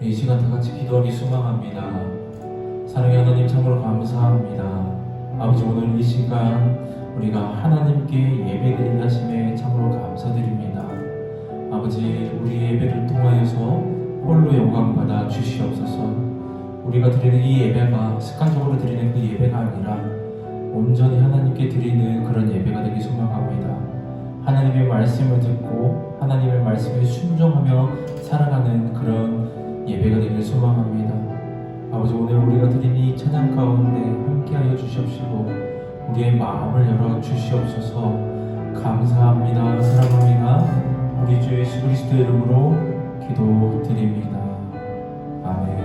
이 시간 다 같이 기도하기 소망합니다. 사랑의 하나님, 참으로 감사합니다. 아버지, 오늘 이 시간 우리가 하나님께 예배드리게 하심에 참으로 감사드립니다. 아버지, 우리 예배를 통하여서 홀로 영광 받아 주시옵소서. 우리가 드리는 이 예배가 습관적으로 드리는 그 예배가 아니라 온전히 하나님께 드리는 그런 예배가 되기 소망합니다. 하나님의 말씀을 듣고 하나님의 말씀에 순종하며 살아가는 그런 예배가 되길 소망합니다. 아버지, 오늘 우리가 드린 이 찬양 가운데 함께하여 주시옵시고 우리의 마음을 열어 주시옵소서. 감사합니다. 사랑합니다. 우리 주 예수 그리스도의 이름으로 기도드립니다. 아멘.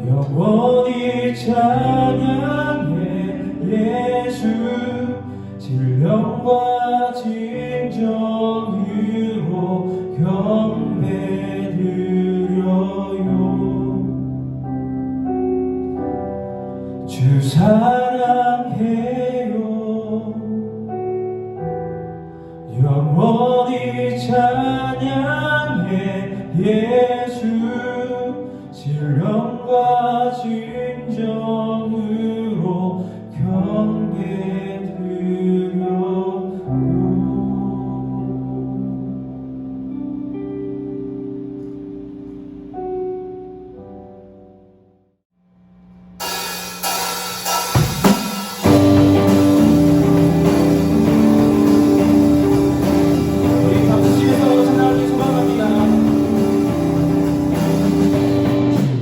영원히 찬양해 예수 진령과 진정으로 경배드려요. 주 사랑해요 영원히 찬양해 예수 신령과 진정으로 경배 드려요. 우리 박수치면서 찬양하기 소망합니다.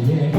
주의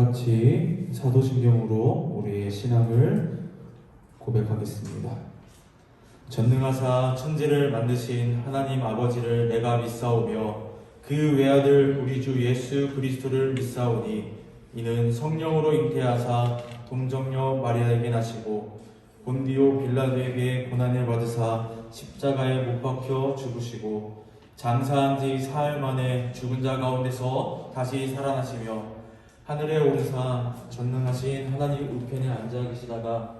같이 사도신경으로 우리의 신앙을 고백하겠습니다. 전능하사 천지를 만드신 하나님 아버지를 내가 믿사오며 그 외아들 우리 주 예수 그리스도를 믿사오니 이는 성령으로 잉태하사 동정녀 마리아에게 나시고 본디오 빌라도에게 고난을 받으사 십자가에 못 박혀 죽으시고 장사한 지 사흘 만에 죽은 자 가운데서 다시 살아나시며 하늘에 오르사 전능하신 하나님 우편에 앉아 계시다가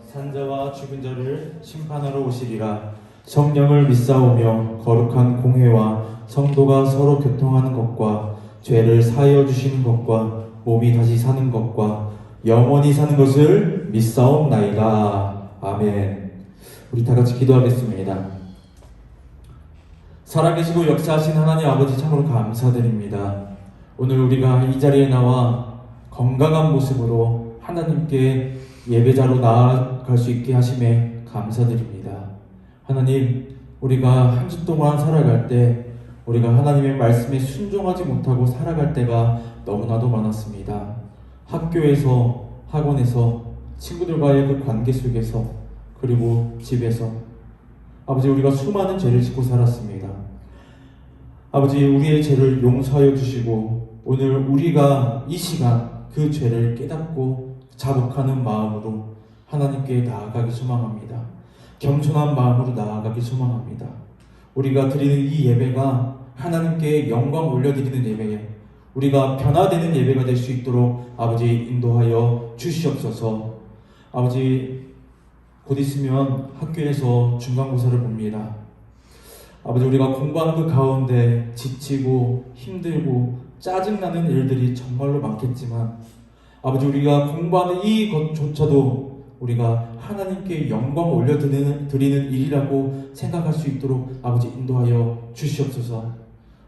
산자와 죽은 자를 심판하러 오시리라. 성령을 믿사오며 거룩한 공회와 성도가 서로 교통하는 것과 죄를 사하여 주시는 것과 몸이 다시 사는 것과 영원히 사는 것을 믿사옵나이다. 아멘. 우리 다 같이 기도하겠습니다. 살아계시고 역사하신 하나님 아버지 참으로 감사드립니다. 오늘 우리가 이 자리에 나와 건강한 모습으로 하나님께 예배자로 나아갈 수 있게 하심에 감사드립니다. 하나님, 우리가 한 주 동안 살아갈 때 우리가 하나님의 말씀에 순종하지 못하고 살아갈 때가 너무나도 많았습니다. 학교에서, 학원에서, 친구들과의 그 관계 속에서, 그리고 집에서 아버지, 우리가 수많은 죄를 짓고 살았습니다. 아버지, 우리의 죄를 용서하여 주시고 오늘 우리가 이 시간 그 죄를 깨닫고 자복하는 마음으로 하나님께 나아가기 소망합니다. 겸손한 마음으로 나아가기 소망합니다. 우리가 드리는 이 예배가 하나님께 영광 올려드리는 예배, 우리가 변화되는 예배가 될 수 있도록 아버지 인도하여 주시옵소서. 아버지, 곧 있으면 학교에서 중간고사를 봅니다. 아버지, 우리가 공부하는 그 가운데 지치고 힘들고 짜증나는 일들이 정말로 많겠지만 아버지, 우리가 공부하는 이것조차도 우리가 하나님께 영광 올려드리는 일이라고 생각할 수 있도록 아버지 인도하여 주시옵소서.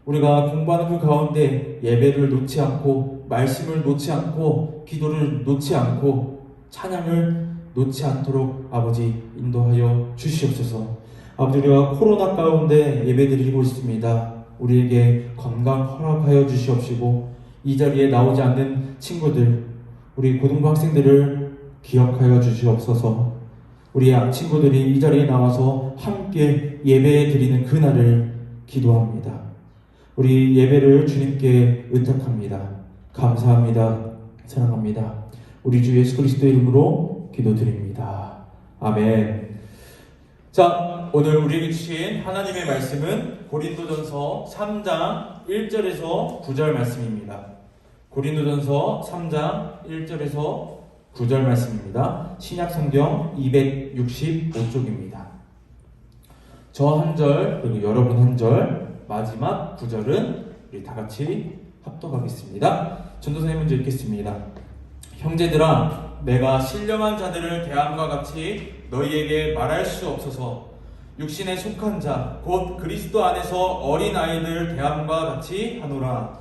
우리가 공부하는 그 가운데 예배를 놓지 않고 말씀을 놓지 않고 기도를 놓지 않고 찬양을 놓지 않도록 아버지 인도하여 주시옵소서. 아버지, 우리가 코로나 가운데 예배드리고 있습니다. 우리에게 건강 허락하여 주시옵시고 이 자리에 나오지 않는 친구들, 우리 고등부 학생들을 기억하여 주시옵소서. 우리 친구들이 이 자리에 나와서 함께 예배 드리는 그날을 기도합니다. 우리 예배를 주님께 의탁합니다. 감사합니다. 사랑합니다. 우리 주 예수 그리스도의 이름으로 기도드립니다. 아멘. 자, 오늘 우리에게 주신 하나님의 말씀은 고린도전서 3장 1절에서 9절 말씀입니다. 고린도전서 3장 1절에서 9절 말씀입니다. 신약성경 265쪽입니다. 저 한 절, 그리고 여러분 한 절, 마지막 9절은 우리 다 같이 합독하겠습니다. 전도사님 먼저 읽겠습니다. 형제들아, 내가 신령한 자들을 대함과 같이 너희에게 말할 수 없어서 육신에 속한 자, 곧 그리스도 안에서 어린 아이들 대함과 같이 하노라.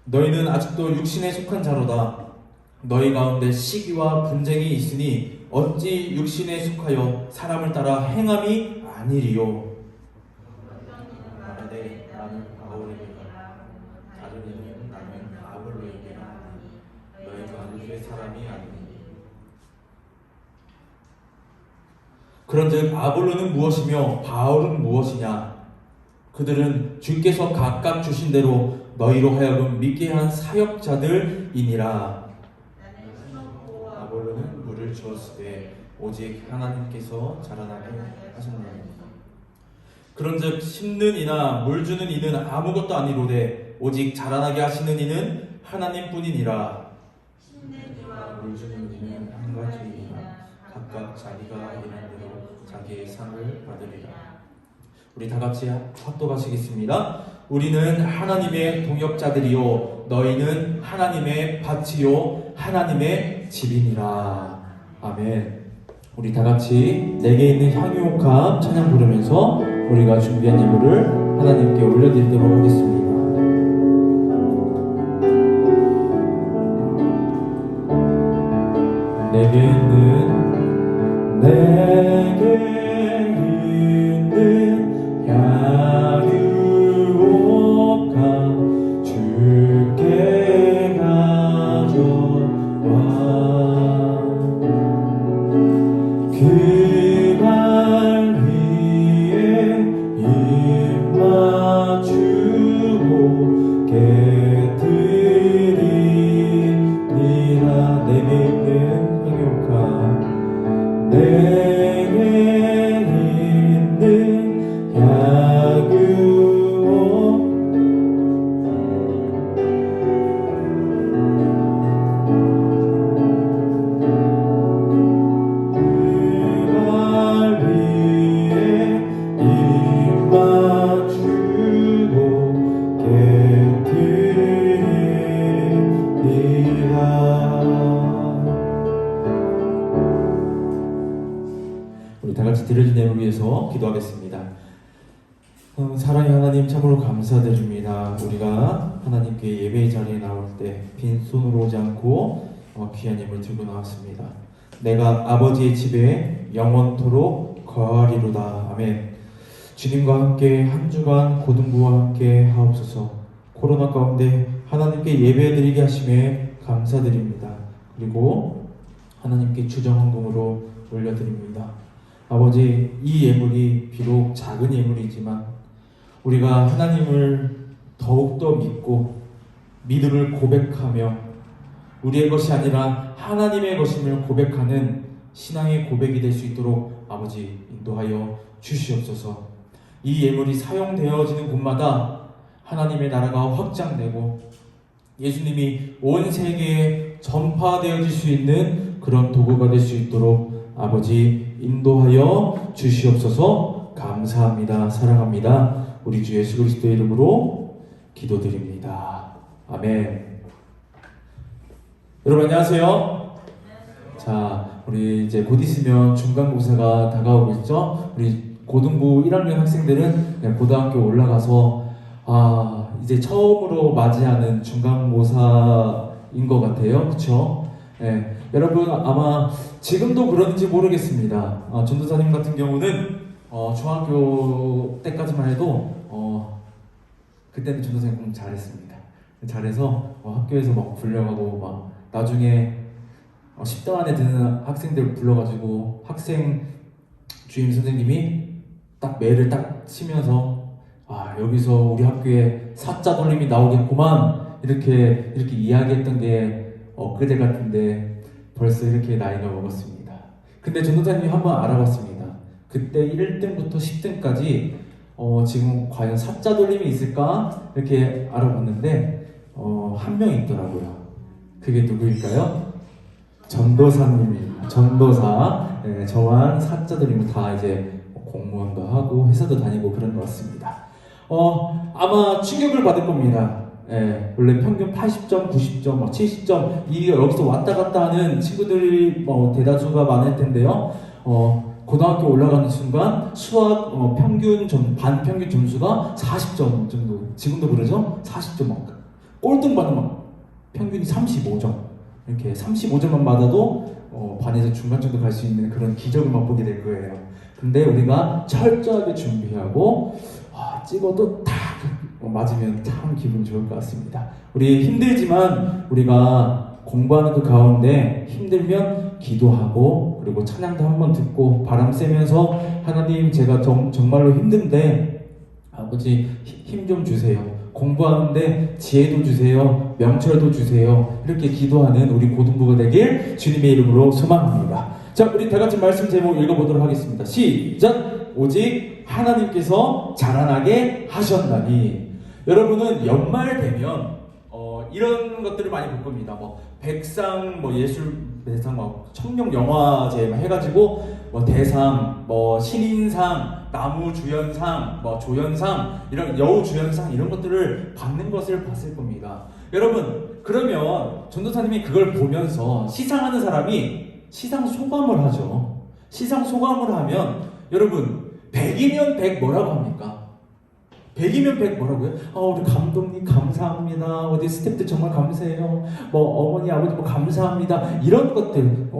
너희는 아직도 육신에 속한 자로다. 너희 가운데 시기와 분쟁이 있으니 어찌 육신에 속하여 사람을 따라 행함이 아니리요. 말하되 나는 바울에게라, 다른 이는 나는 아볼로에게라. 너희가 주의 사람이 아니니. 그런즉 아볼로는 무엇이며 바울은 무엇이냐? 그들은 주께서 각각 주신 대로 너희로 하여금 믿게 한 사역자들이니라. 아볼로는 물을 주었으되 오직 하나님께서 자라나게 하셨나니. 그런즉 심는 이나 물 주는 이는 아무것도 아니로되 오직 자라나게 하시는 이는 하나님뿐이니라. 물 주는 이는 한 가지이나 각각 자기가 일한 대로 자기의 상을 받으리라. 우리 다 같이 합독하시겠습니다. 우리는 하나님의 동역자들이요 너희는 하나님의 밭이요 하나님의 집이니라. 아멘. 우리 다 같이 내게 있는 향유옥합 찬양 부르면서 우리가 준비한 예물을 하나님께 올려드리도록 하겠습니다. 내게 있는 내게 있는 향유옥과 주께 가져와 그 발 위에 입 맞추고 깨뜨리리라. 내게 있는 향유옥과 내게 있는 향유옥 그 발 위에 입 맞추고 깨뜨리리라. 우리 다 같이 드려진 예물 위해서 기도하겠습니다. 사랑의 하나님 참으로 감사드립니다. 우리가 하나님께 예배의 자리에 나올 때 빈손으로 오지 않고 귀한 예물 들고 나왔습니다. 내가 아버지의 집에 영원토록 거하리로다. 아멘. 주님과 함께 한 주간 고등부와 함께 하옵소서. 코로나 가운데 하나님께 예배드리게 하심에 감사드립니다. 그리고 하나님께 주정헌금으로 올려드립니다. 아버지, 이 예물이 비록 작은 예물이지만 우리가 하나님을 더욱더 믿고 믿음을 고백하며 우리의 것이 아니라 하나님의 것임을 고백하는 신앙의 고백이 될 수 있도록 아버지 인도하여 주시옵소서. 이 예물이 사용되어지는 곳마다 하나님의 나라가 확장되고 예수님이 온 세계에 전파되어질 수 있는 그런 도구가 될 수 있도록 아버지 인도하여 주시옵소서. 감사합니다. 사랑합니다. 우리 주 예수 그리스도의 이름으로 기도드립니다. 아멘. 여러분 안녕하세요. 자, 우리 이제 곧 있으면 중간고사가 다가오고 있죠. 우리 고등부 1학년 학생들은 고등학교 올라가서 이제 처음으로 맞이하는 중간고사인 것 같아요. 그렇죠? 네. 여러분 아마 지금도 그런지 모르겠습니다. 전도사님 같은 경우는 중학교 때까지만 해도 그때는 전도사님 공부 잘했습니다. 잘해서 학교에서 막 불려가고 막 나중에 10등 안에 드는 학생들 불러가지고 학생 주임 선생님이 딱 매를 딱 치면서 여기서 우리 학교에 사자 돌림이 나오겠구만 이렇게 이야기했던 게 엊그제 같은데 벌써 이렇게 나이가 먹었습니다. 근데 전도사님이 한번 알아봤습니다. 그때 1등부터 10등까지 지금 과연 사자 돌림이 있을까 이렇게 알아봤는데 한 명 있더라고요. 그게 누구일까요? 전도사님입니다. 전도사. 네, 저만 사자 돌림을 다 이제 공무원도 하고 회사도 다니고 그런 것 같습니다. 아마 충격을 받을 겁니다. 예, 원래 평균 80점, 90점, 70점 이게 여기서 왔다 갔다 하는 친구들이 대다수가 많을 텐데요. 고등학교 올라가는 순간 수학 반평균 점수가 40점 정도. 지금도 그러죠? 40점 막 꼴등 받으면 막 평균이 35점. 이렇게 35점만 받아도 반에서 중간 정도 갈 수 있는 그런 기적을 맛보게 될 거예요. 근데 우리가 철저하게 준비하고 찍어도 딱 맞으면 참 기분 좋을 것 같습니다. 우리 힘들지만 우리가 공부하는 그 가운데 힘들면 기도하고 그리고 찬양도 한번 듣고 바람 쐬면서 하나님 제가 정말로 힘든데 아버지 힘 좀 주세요. 공부하는데 지혜도 주세요. 명철도 주세요. 이렇게 기도하는 우리 고등부가 되길 주님의 이름으로 소망합니다. 자, 우리 다 같이 말씀 제목 읽어보도록 하겠습니다. 시작! 오직 하나님께서 자라나게 하셨나니. 여러분은 연말 되면 이런 것들을 많이 볼 겁니다. 백상, 예술 대상, 청룡 영화제 해가지고 대상, 신인상, 나무주연상, 조연상, 이런 여우주연상 이런 것들을 받는 것을 봤을 겁니다. 여러분, 그러면 전도사님이 그걸 보면서 시상하는 사람이 시상 소감을 하죠. 시상 소감을 하면 여러분 100이면 100 뭐라고 합니까? 100이면 100 뭐라고요? 우리 감독님 감사합니다. 어디 스태프들 정말 감사해요. 어머니 아버지 감사합니다. 이런 것들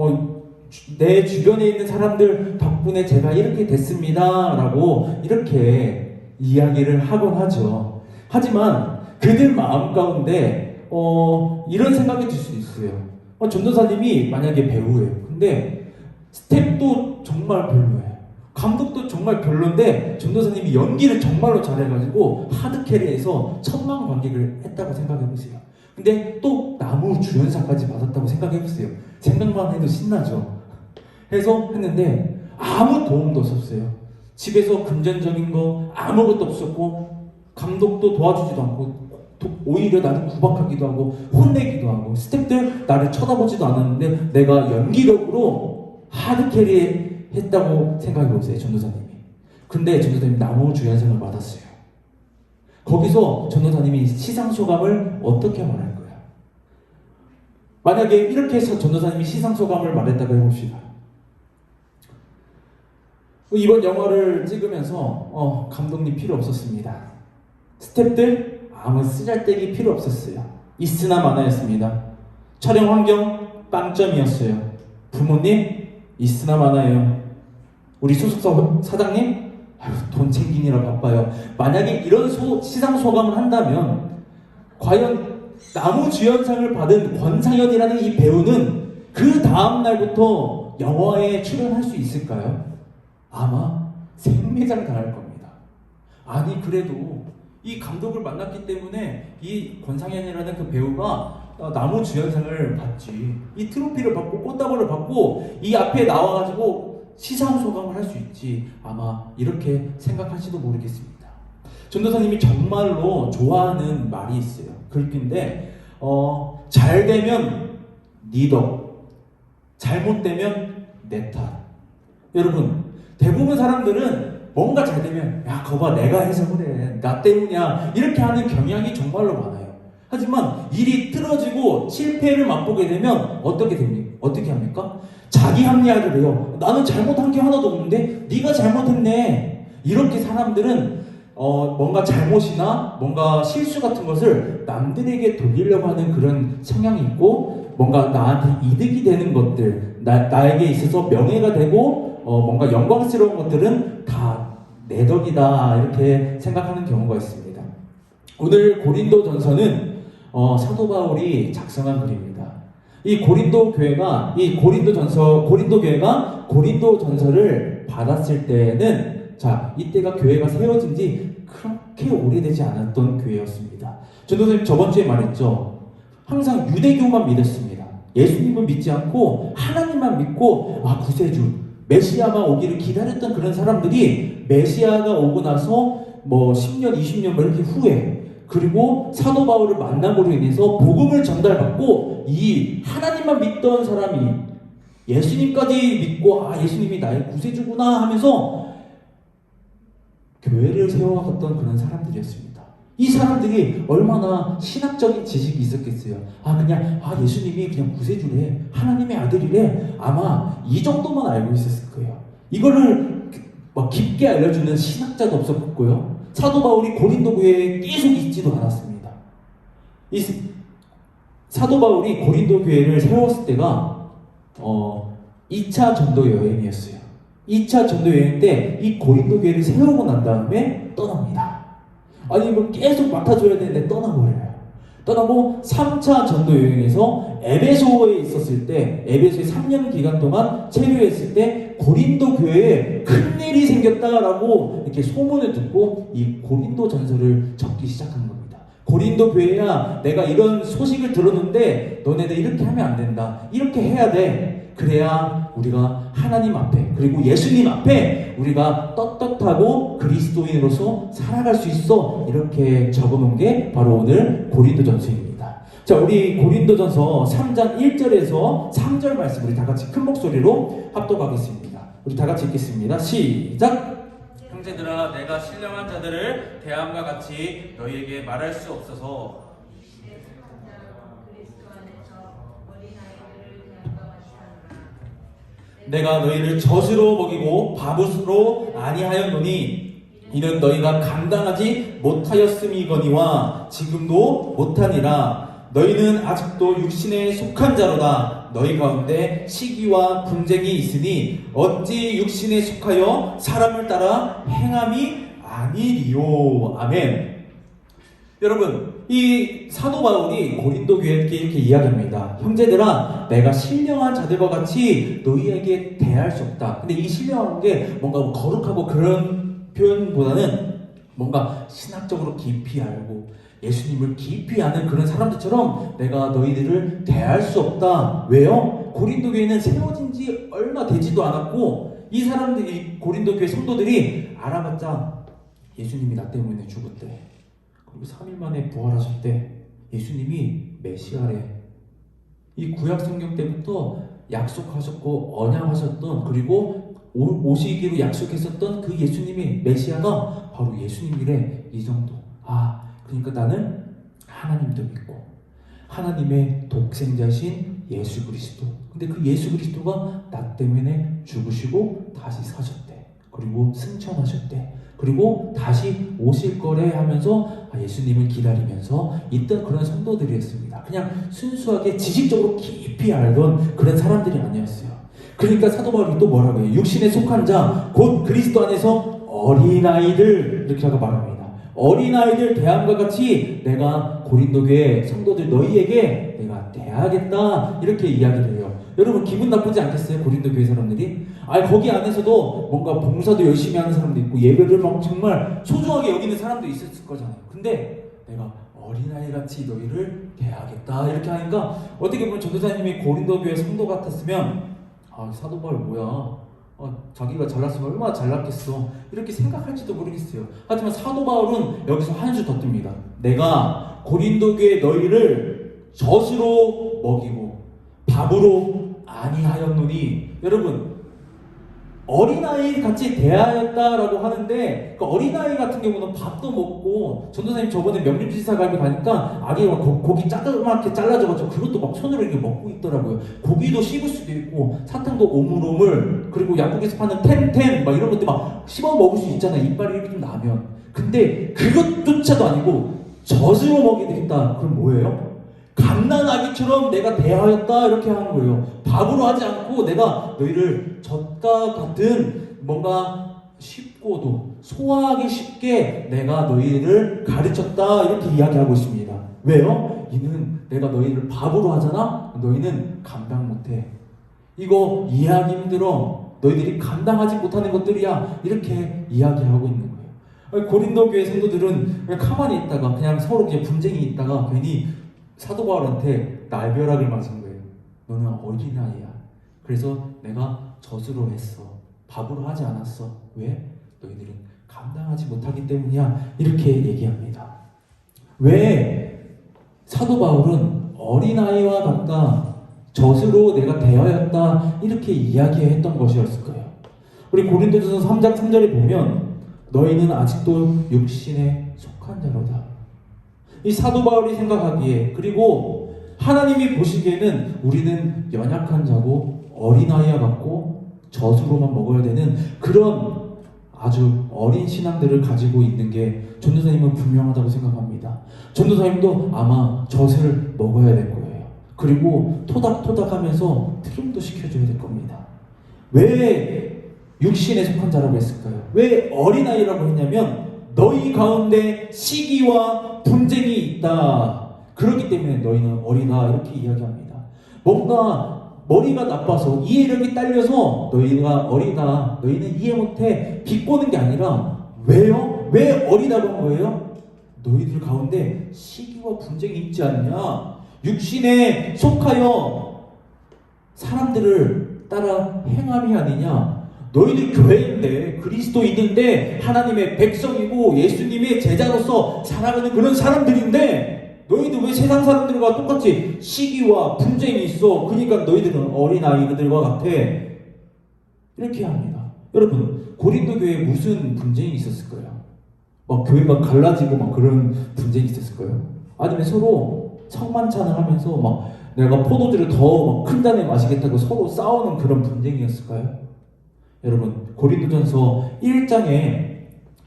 내 주변에 있는 사람들 덕분에 제가 이렇게 됐습니다 라고 이렇게 이야기를 하곤 하죠. 하지만 그들 마음 가운데 이런 생각이 들 수 있어요. 전도사님이 만약에 배우예요. 근데 스텝도 정말 별로예요. 감독도 정말 별론데 전도사님이 연기를 정말로 잘해가지고 하드캐리에서 1000만 관객을 했다고 생각해보세요. 근데 또 나무 주연상까지 받았다고 생각해보세요. 생각만 해도 신나죠. 해서 했는데 아무 도움도 없었어요. 집에서 금전적인 거 아무것도 없었고 감독도 도와주지도 않고 오히려 나를 구박하기도 하고 혼내기도 하고 스태프들 나를 쳐다보지도 않았는데 내가 연기력으로 하드캐리 했다고 생각해보세요. 전도사님이. 근데 전도사님이 나무 주연상을 받았어요. 거기서 전도사님이 시상소감을 어떻게 말할 거예요? 만약에 이렇게 해서 전도사님이 시상소감을 말했다고 해봅시다. 이번 영화를 찍으면서 감독님 필요 없었습니다. 스태프들 아무 쓰잘데기 필요 없었어요. 있으나 마나였습니다. 촬영 환경 빵점이었어요. 부모님 있으나 마나예요. 우리 소속사 사장님 돈 챙기느라 바빠요. 만약에 이런 시상소감을 한다면 과연 나무주연상을 받은 권상현이라는 이 배우는 그 다음 날부터 영화에 출연할 수 있을까요? 아마 생매장 당할 겁니다. 아니 그래도 이 감독을 만났기 때문에 이 권상현이라는 그 배우가 나무주연상을 받지, 이 트로피를 받고 꽃다발을 받고 이 앞에 나와가지고 시상소감을 할 수 있지, 아마 이렇게 생각할지도 모르겠습니다. 전도사님이 정말로 좋아하는 말이 있어요. 글귀인데 잘 되면 네 덕, 잘못되면 내 탓. 여러분 대부분 사람들은 뭔가 잘 되면 야 거봐 내가 해서 그래 나 때문이야 이렇게 하는 경향이 정말로 많아요. 하지만 일이 틀어지고 실패를 맛보게 되면 어떻게 합니까? 자기 합리화를 해요. 나는 잘못한 게 하나도 없는데 네가 잘못했네. 이렇게 사람들은 뭔가 잘못이나 뭔가 실수 같은 것을 남들에게 돌리려고 하는 그런 성향이 있고, 뭔가 나한테 이득이 되는 것들, 나에게 있어서 명예가 되고 뭔가 영광스러운 것들은 다 내 덕이다 이렇게 생각하는 경우가 있습니다. 오늘 고린도전서는 사도 바울이 작성한 글입니다. 이 고린도 교회가 고린도전서를 받았을 때는 이때가 교회가 세워진 지 그렇게 오래되지 않았던 교회였습니다. 전도사님 저번 주에 말했죠. 항상 유대교만 믿었습니다. 예수님을 믿지 않고 하나님만 믿고 구세주 메시아가 오기를 기다렸던 그런 사람들이 메시아가 오고 나서 10년, 20년 이렇게 후에, 그리고 사도 바울을 만남으로 인해서 복음을 전달받고 이 하나님만 믿던 사람이 예수님까지 믿고 예수님이 나의 구세주구나 하면서 교회를 세워갔던 그런 사람들이었습니다. 이 사람들이 얼마나 신학적인 지식이 있었겠어요. 그냥 예수님이 그냥 구세주래, 하나님의 아들이래, 아마 이 정도만 알고 있었을 거예요. 이거를 깊게 알려주는 신학자도 없었고요. 사도 바울이 고린도 교회에 계속 있지도 않았습니다. 이 사도 바울이 고린도 교회를 세웠을 때가 2차 전도 여행이었어요. 2차 전도 여행 때 이 고린도 교회를 세우고 난 다음에 떠납니다. 계속 맡아줘야 되는데 떠나버려요. 떠나고 3차 전도 여행에서 에베소에 있었을 때, 에베소에 3년 기간 동안 체류했을 때 고린도 교회에 큰일이 생겼다라고 이렇게 소문을 듣고 이 고린도 전서를 적기 시작한 겁니다. 고린도 교회야, 내가 이런 소식을 들었는데 너네들 이렇게 하면 안 된다, 이렇게 해야 돼. 그래야 우리가 하나님 앞에, 그리고 예수님 앞에 우리가 떳떳하고 그리스도인으로서 살아갈 수 있어. 이렇게 적어놓은 게 바로 오늘 고린도전서입니다. 우리 고린도전서 3장 1절에서 3절 말씀 우리 다 같이 큰 목소리로 합독하겠습니다. 우리 다 같이 읽겠습니다. 시작! 형제들아, 내가 신령한 자들을 대함과 같이 너희에게 말할 수 없어서 내가 너희를 젖으로 먹이고 밥으로 아니하였노니 이는 너희가 감당하지 못하였음이거니와 지금도 못하니라. 너희는 아직도 육신에 속한 자로다. 너희 가운데 시기와 분쟁이 있으니 어찌 육신에 속하여 사람을 따라 행함이 아니리요. 아멘. 여러분, 이 사도 바울이 고린도 교회에게 이렇게 이야기합니다. 형제들아, 내가 신령한 자들과 같이 너희에게 대할 수 없다. 근데 이 신령한 게 뭔가 거룩하고 그런 표현보다는 뭔가 신학적으로 깊이 알고 예수님을 깊이 아는 그런 사람들처럼 내가 너희들을 대할 수 없다. 왜요? 고린도 교회는 세워진 지 얼마 되지도 않았고 이 사람들이, 고린도 교회 성도들이 알아봤자 예수님이 나 때문에 죽었대. 그리고 3일 만에 부활하셨대. 예수님이 메시아래. 이 구약 성경 때부터 약속하셨고 언약하셨던, 그리고 오시기로 약속했었던 그 예수님이 메시아가 바로 예수님이래. 이 정도. 그러니까 나는 하나님도 믿고 하나님의 독생자신 예수 그리스도. 근데 그 예수 그리스도가 나 때문에 죽으시고 다시 사셨대. 그리고 승천하셨대. 그리고 다시 오실 거래 하면서 예수님을 기다리면서 있던 그런 성도들이었습니다. 그냥 순수하게 지식적으로 깊이 알던 그런 사람들이 아니었어요. 그러니까 사도 바울이 또 뭐라고 해요? 육신에 속한 자, 곧 그리스도 안에서 어린아이들, 이렇게 말합니다. 어린아이들 대함과 같이 내가 고린도 교회 성도들 너희에게 내가 대하겠다, 이렇게 이야기를 해요. 여러분 기분 나쁘지 않겠어요? 고린도 교회 사람들이? 거기 안에서도 뭔가 봉사도 열심히 하는 사람도 있고 예배를 막 정말 소중하게 여기는 사람도 있었을 거잖아요. 근데 내가 어린아이같이 너희를 대하겠다, 이렇게 하니까 어떻게 보면 전도사님이 고린도 교회 성도 같았으면 사도 바울 뭐야, 자기가 잘났으면 얼마나 잘났겠어, 이렇게 생각할지도 모르겠어요. 하지만 사도 바울은 여기서 한 수 더 뜹니다. 내가 고린도 교회 너희를 젖으로 먹이고 밥으로 아니하였노니. 여러분, 어린아이 같이 대하였다라고 하는데 그 어린아이 같은 경우는 밥도 먹고, 전도사님 저번에 명륜지사 갈비 가니까 아기 고기 짜그맣게 잘라져가지고 그것도 막 손으로 이렇게 먹고 있더라고요. 고기도 씹을 수도 있고 사탕도 오물오물, 그리고 약국에서 파는 템템 막 이런 것들 막 씹어 먹을 수 있잖아요. 이빨이 이렇게 좀 나면. 근데 그것조차도 아니고 젖으로 먹이겠다. 그럼 뭐예요? 갓난아기처럼 내가 대하였다, 이렇게 하는 거예요. 밥으로 하지 않고 내가 너희를 젖과 같은 뭔가 쉽고도 소화하기 쉽게 내가 너희를 가르쳤다, 이렇게 이야기하고 있습니다. 왜요? 이는 내가 너희를 밥으로 하잖아? 너희는 감당 못해. 이거 이해하기 힘들어. 너희들이 감당하지 못하는 것들이야. 이렇게 이야기하고 있는 거예요. 고린도 교회 성도들은 그냥 가만히 있다가 그냥 서로 그냥 분쟁이 있다가 괜히 사도 바울한테 날벼락을 맞은 거예요. 너는 어린아이야. 그래서 내가 젖으로 했어. 밥으로 하지 않았어. 왜? 너희들은 감당하지 못하기 때문이야. 이렇게 얘기합니다. 왜 사도 바울은 어린아이와 같다, 젖으로 내가 대하였다, 이렇게 이야기했던 것이었을까요? 우리 고린도전서 3장 3절에 보면 너희는 아직도 육신에 속한 자로다. 이 사도 바울이 생각하기에, 그리고 하나님이 보시기에는 우리는 연약한 자고 어린아이와 같고 젖으로만 먹어야 되는 그런 아주 어린 신앙들을 가지고 있는 게 전도사님은 분명하다고 생각합니다. 전도사님도 아마 젖을 먹어야 될 거예요. 그리고 토닥토닥 하면서 트림도 시켜줘야 될 겁니다. 왜 육신에 속한 자라고 했을까요? 왜 어린아이라고 했냐면 너희 가운데 시기와 분쟁이 있다. 그렇기 때문에 너희는 어리다, 이렇게 이야기합니다. 뭔가 머리가 나빠서 이해력이 딸려서 너희가 어리다, 너희는 이해 못해, 비꼬는 게 아니라 왜요? 왜 어리다고 한 거예요? 너희들 가운데 시기와 분쟁이 있지 않냐? 육신에 속하여 사람들을 따라 행함이 아니냐? 너희들 교회인데, 그리스도인인데, 하나님의 백성이고 예수님의 제자로서 살아가는 그런 사람들인데 너희들 왜 세상 사람들과 똑같이 시기와 분쟁이 있어? 그러니까 너희들은 어린아이들과 같아. 이렇게 합니다. 여러분, 고린도 교회에 무슨 분쟁이 있었을까요? 막 교회가 갈라지고 막 그런 분쟁이 있었을까요? 아니면 서로 성만찬을 하면서 막 내가 포도주를 더 큰 잔에 마시겠다고 서로 싸우는 그런 분쟁이었을까요? 여러분, 고린도전서 1장에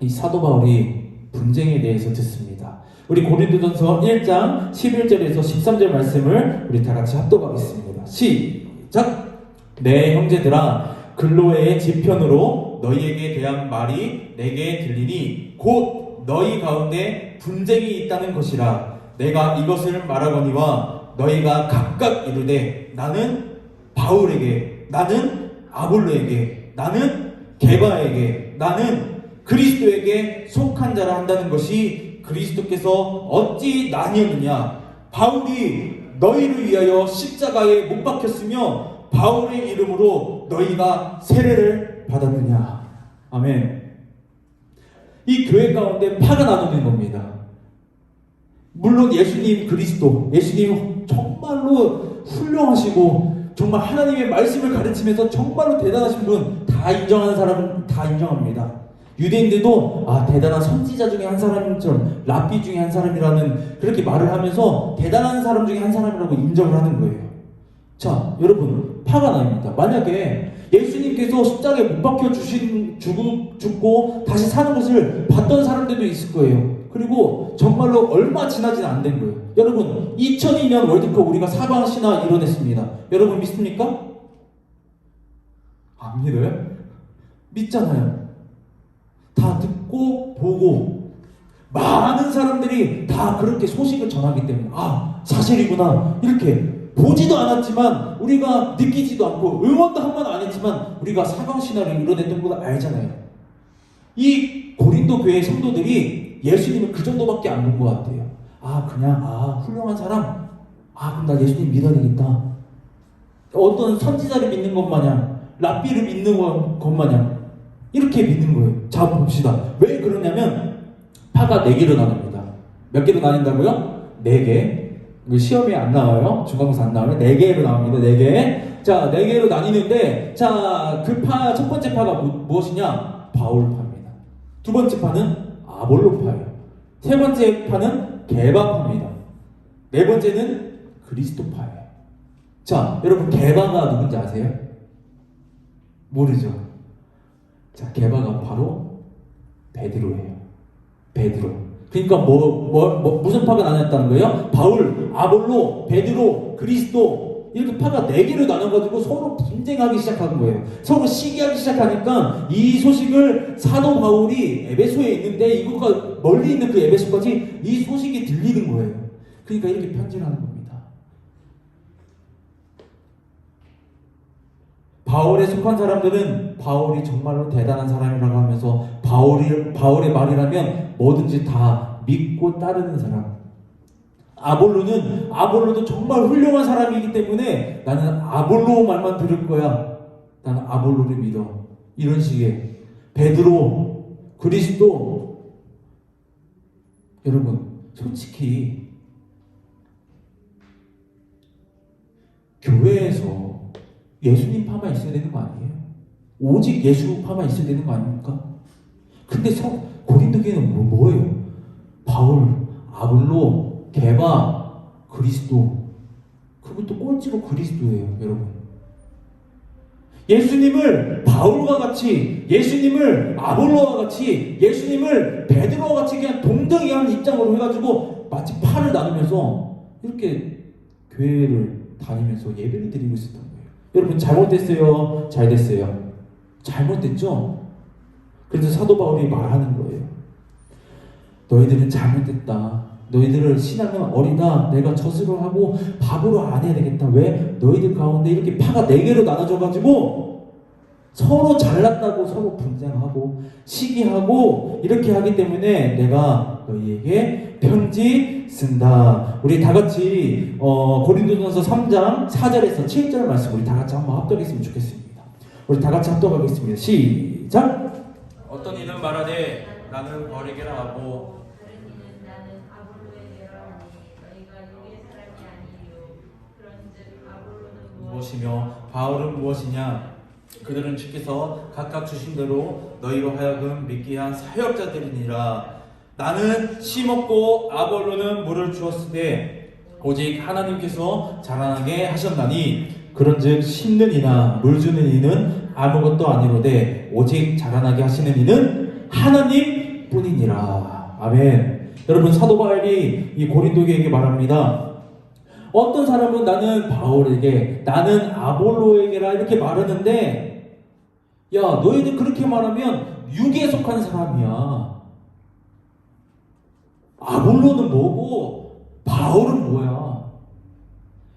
이 사도 바울이 분쟁에 대해서 듣습니다. 우리 고린도전서 1장 11절에서 13절 말씀을 우리 다 같이 합독하겠습니다. 시작! 내 형제들아, 글로에의 지편으로 너희에게 대한 말이 내게 들리니 곧 너희 가운데 분쟁이 있다는 것이라. 내가 이것을 말하거니와 너희가 각각 이르되 나는 바울에게, 나는 아볼로에게, 나는 게바에게, 나는 그리스도에게 속한 자라 한다는 것이 그리스도께서 어찌 나뉘었느냐. 바울이 너희를 위하여 십자가에 못 박혔으며 바울의 이름으로 너희가 세례를 받았느냐. 아멘. 이 교회 가운데 파가 나누는 겁니다. 물론 예수님 그리스도, 예수님 정말로 훌륭하시고 정말 하나님의 말씀을 가르치면서 정말로 대단하신 분 다 인정하는 사람은 다 인정합니다. 유대인들도 대단한 선지자 중에 한 사람처럼, 랍비 중에 한 사람이라는 그렇게 말을 하면서 대단한 사람 중에 한 사람이라고 인정을 하는 거예요. 자, 여러분, 파가 나입니다. 만약에 예수님께서 십자가에 못 박혀 죽고 다시 사는 것을 봤던 사람들도 있을 거예요. 그리고 정말로 얼마 지나지는 안 된 거예요. 여러분, 2002년 월드컵 우리가 4강 신화 이뤄냈습니다. 여러분 믿습니까? 안 믿어요? 믿잖아요. 다 듣고 보고 많은 사람들이 다 그렇게 소식을 전하기 때문에 사실이구나 이렇게 보지도 않았지만 우리가 느끼지도 않고 응원도 한 번 안 했지만 우리가 4강 신화를 이뤄냈던 걸 알잖아요. 이 고린도 교회 성도들이 예수님을 그 정도밖에 안 본 것 같아요. 그냥 훌륭한 사람, 그럼 나 예수님 믿어야 되겠다. 어떤 선지자를 믿는 것 마냥, 랍비를 믿는 것 마냥 이렇게 믿는 거예요. 자, 봅시다. 왜 그러냐면 파가 4개로 나눕니다. 몇 개로 나뉜다고요? 4개. 시험에 안 나와요. 중간고사 안 나와요. 4개로 나옵니다. 4개. 자, 4개로 나뉘는데, 자, 그 파, 첫 번째 파가 무엇이냐? 바울파입니다. 두 번째 파는 아볼로파예요. 세 번째 파는 게바파입니다. 네 번째는 그리스도파예요. 자, 여러분, 게바가 누군지 아세요? 모르죠? 자, 게바가 바로 베드로예요. 베드로. 그러니까 무슨 파가 나뉘었다는 거예요? 바울, 아볼로, 베드로, 그리스도 이렇게 파가 4개로 나눠가지고 서로 분쟁하기 시작한 거예요. 서로 시기하기 시작하니까 이 소식을 사도 바울이 에베소에 있는데 이곳과 멀리 있는 그 에베소까지 이 소식이 들리는 거예요. 그러니까 이렇게 편지를 하는 겁니다. 바울에 속한 사람들은 바울이 정말로 대단한 사람이라고 하면서 바울의 말이라면 뭐든지 다 믿고 따르는 사람. 아볼로도 정말 훌륭한 사람이기 때문에 나는 아볼로 말만 들을 거야. 나는 아볼로를 믿어. 이런 식의. 베드로, 그리스도. 여러분, 솔직히 교회에서 예수님 파만 있어야 되는 거 아니에요? 오직 예수 파만 있어야 되는 거 아닙니까? 근데 고린도 교회는 뭐예요? 바울, 아볼로, 게바, 그리스도. 그것도 꼴찌로 그리스도예요, 여러분. 예수님을 바울과 같이, 예수님을 아볼로와 같이, 예수님을 베드로와 같이 그냥 동등한 입장으로 해가지고 마치 팔을 나누면서 이렇게 교회를 다니면서 예배를 드리고 있었던 거예요. 여러분, 잘못됐어요? 잘 됐어요? 잘못됐죠? 그래서 사도 바울이 말하는 거예요. 너희들은 잘못됐다. 너희들을 신앙은 어리다. 내가 젖으로 하고 밥으로 안 해야 되겠다. 왜? 너희들 가운데 이렇게 파가 4개로 나눠져가지고 서로 잘났다고 서로 분쟁하고 시기하고 이렇게 하기 때문에 내가 너희에게 편지 쓴다. 우리 다 같이 고린도전서 3장 4절에서 7절 말씀 우리 다 같이 한번 합독했으면 좋겠습니다. 우리 다 같이 합독하겠습니다. 시작. 어떤 이는 말하되 나는 바울에게라 하고 무엇이며 바울은 무엇이냐? 그들은 주께서 각각 주신 대로 너희로 하여금 믿게 한 사역자들이니라. 나는 심었고 아볼로는 물을 주었으되 오직 하나님께서 자라나게 하셨나니 그런즉 심는 이나 물 주는 이는 아무것도 아니로되 오직 자라나게 하시는 이는 하나님 뿐이니라. 아멘. 여러분, 사도 바울이 이 고린도교에게 말합니다. 어떤 사람은 나는 바울에게, 나는 아볼로에게라 이렇게 말하는데, 야, 너희들 그렇게 말하면 육에 속한 사람이야. 아볼로는 뭐고 바울은 뭐야?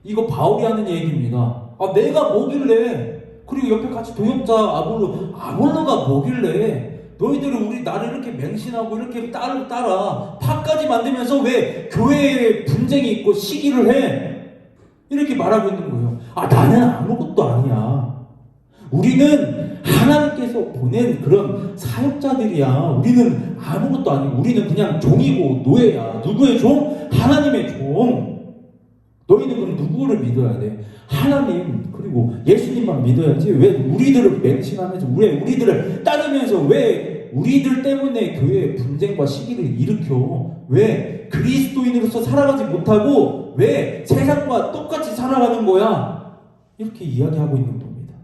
이거 바울이 하는 얘기입니다. 아, 내가 뭐길래? 그리고 옆에 같이 동역자 아볼로가 뭐길래? 너희들은 나를 이렇게 맹신하고 이렇게 따라 파까지 만들면서 왜 교회에 분쟁이 있고 시기를 해? 이렇게 말하고 있는 거예요. 아, 나는 아무것도 아니야. 우리는 하나님께서 보낸 그런 사역자들이야. 우리는 아무것도 아니고 우리는 그냥 종이고 노예야. 누구의 종? 하나님의 종. 너희는 그럼 누구를 믿어야 돼? 하나님, 그리고 예수님만 믿어야지. 왜 우리들을 맹신하면서, 왜 우리들을 따르면서, 왜 우리들 때문에 교회에 분쟁과 시기를 일으켜? 왜 그리스도인으로서 살아가지 못하고 왜 세상과 똑같이 살아가는 거야? 이렇게 이야기하고 있는 겁니다.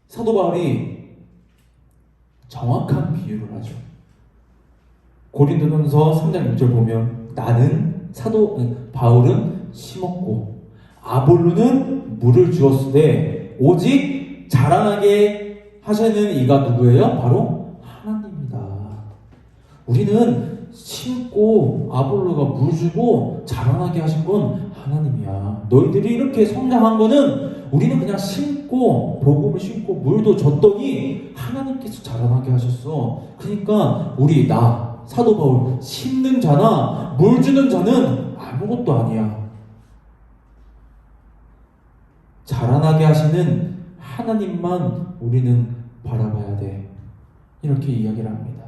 사도 바울이 정확한 비유를 하죠. 고린도전서 3장 6절 보면 바울은 심었고 아볼로는 물을 주었으되 오직 자라나게 하시는 이가 누구예요? 바로 하나님이다. 우리는 심고 아볼로가 물 주고 자라나게 하신 건 하나님이야. 너희들이 이렇게 성장한 거는 우리는 그냥 심고 복음을 심고 물도 줬더니 하나님께서 자라나게 하셨어. 그러니까 사도 바울, 심는 자나 물 주는 자는 아무것도 아니야. 자라나게 하시는 하나님만 우리는 바라봐야 돼. 이렇게 이야기를 합니다.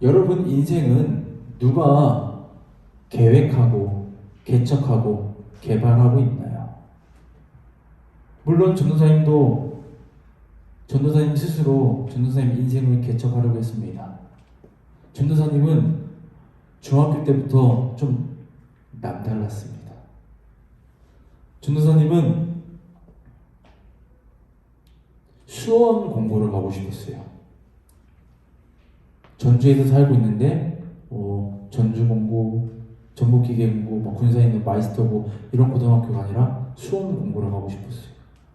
여러분 인생은 누가 계획하고 개척하고 개발하고 있나요? 물론 전도사님 스스로 전도사님 인생을 개척하려고 했습니다. 전도사님은 중학교 때부터 좀 남달랐습니다. 전도사님은 수원 공고를 가고 싶었어요. 전주에서 살고 있는데 전주 공고, 전북기계 공고, 군사에 있는 마이스터고 이런 고등학교가 아니라 수원 공고를 가고 싶었어요.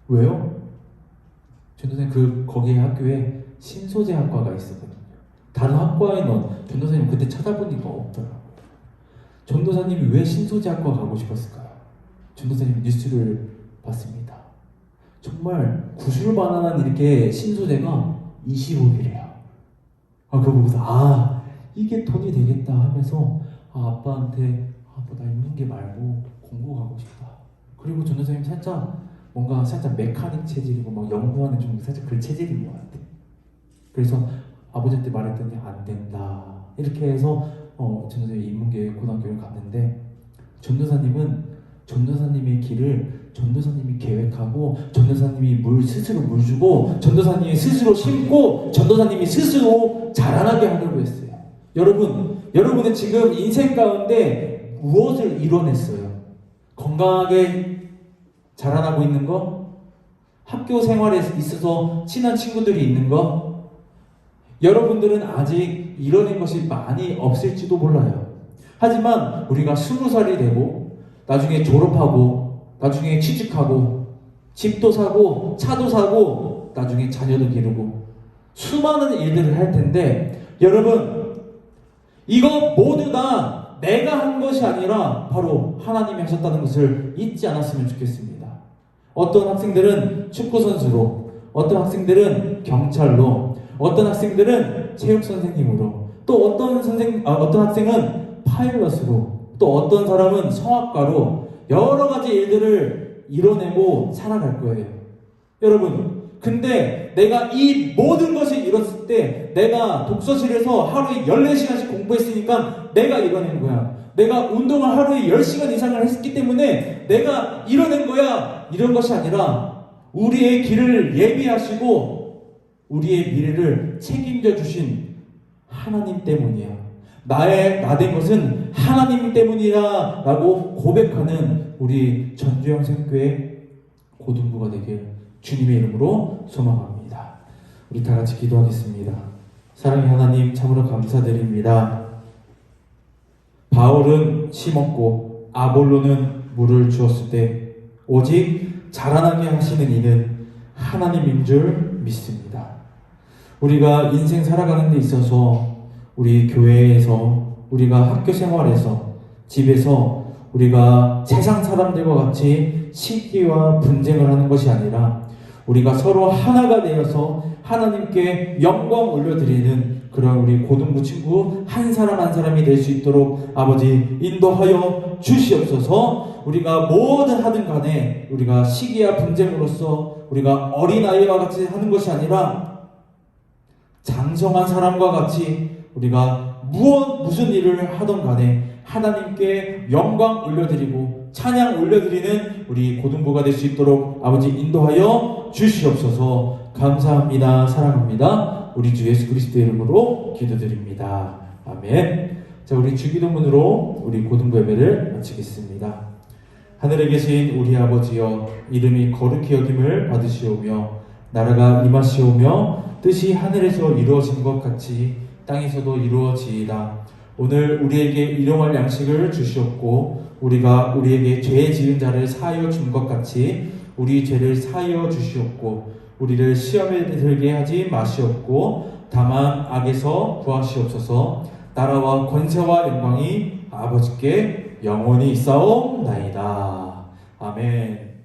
왜요? 전도사님 거기에 학교에 신소재학과가 있었거든요. 다른 학과에는 전도사님 그때 찾아보니까 없더라고요. 전도사님이 왜 신소재학과 가고 싶었을까요? 전도사님 뉴스를 봤습니다. 정말 구슬바나난 이렇게 신소재가 25개래요. 그거 보고서 이게 돈이 되겠다 하면서 아빠한테 아빠 나 인문계 말고 공고 가고 싶다. 그리고 전도사님 살짝 메카닉 체질이고 막 연구하는 좀 살짝 그 체질인 것 같아. 그래서 아버지한테 말했더니 안 된다. 이렇게 해서 전도사님 인문계 고등학교를 갔는데 전도사님의 길을 전도사님이 계획하고 전도사님이 스스로 물 주고 전도사님이 스스로 심고 전도사님이 스스로 자라나게 하려고 했어요. 여러분은 지금 인생 가운데 무엇을 이뤄냈어요? 건강하게 자라나고 있는 거? 학교 생활에 있어서 친한 친구들이 있는 거? 여러분들은 아직 이뤄낸 것이 많이 없을지도 몰라요. 하지만 우리가 20살이 되고 나중에 졸업하고 나중에 취직하고 집도 사고 차도 사고 나중에 자녀도 기르고 수많은 일들을 할 텐데 여러분 이거 모두 다 내가 한 것이 아니라 바로 하나님이 하셨다는 것을 잊지 않았으면 좋겠습니다. 어떤 학생들은 축구선수로, 어떤 학생들은 경찰로, 어떤 학생들은 체육선생님으로, 또 어떤 학생은 파일럿으로, 또 어떤 사람은 성악가로 여러 가지 일들을 이뤄내고 살아갈 거예요. 여러분, 근데 내가 이 모든 것을 이뤘을 때 내가 독서실에서 하루에 14시간씩 공부했으니까 내가 이뤄낸 거야. 내가 운동을 하루에 10시간 이상을 했기 때문에 내가 이뤄낸 거야. 이런 것이 아니라 우리의 길을 예비하시고 우리의 미래를 책임져 주신 하나님 때문이야. 나 된 것은 하나님 때문이야 라고 고백하는 우리 전주영 생교회 고등부가 되길 주님의 이름으로 소망합니다. 우리 다 같이 기도하겠습니다. 사랑의 하나님, 참으로 감사드립니다. 바울은 심었고 아볼로는 물을 주었을 때 오직 자라나게 하시는 이는 하나님인 줄 믿습니다. 우리가 인생 살아가는 데 있어서 우리 교회에서, 우리가 학교 생활에서, 집에서 우리가 세상 사람들과 같이 시기와 분쟁을 하는 것이 아니라 우리가 서로 하나가 되어서 하나님께 영광 올려드리는 그런 우리 고등부 친구 한 사람 한 사람이 될 수 있도록 아버지 인도하여 주시옵소서. 우리가 뭐든 하든 간에 우리가 시기와 분쟁으로서 우리가 어린아이와 같이 하는 것이 아니라 장성한 사람과 같이 우리가 무슨 일을 하던 간에 하나님께 영광 올려드리고 찬양 올려드리는 우리 고등부가 될 수 있도록 아버지 인도하여 주시옵소서. 감사합니다. 사랑합니다. 우리 주 예수 그리스도의 이름으로 기도드립니다. 아멘. 자, 우리 주기도문으로 우리 고등부 예배를 마치겠습니다. 하늘에 계신 우리 아버지여, 이름이 거룩히 여김을 받으시오며 나라가 임하시오며 뜻이 하늘에서 이루어진 것 같이 땅에서도 이루어지이다. 오늘 우리에게 일용할 양식을 주시옵고 우리가 우리에게 죄 지은 자를 사하여 준 것 같이 우리 죄를 사하여 주시옵고 우리를 시험에 들게 하지 마시옵고 다만 악에서 구하시옵소서. 나라와 권세와 영광이 아버지께 영원히 있사옵나이다. 아멘.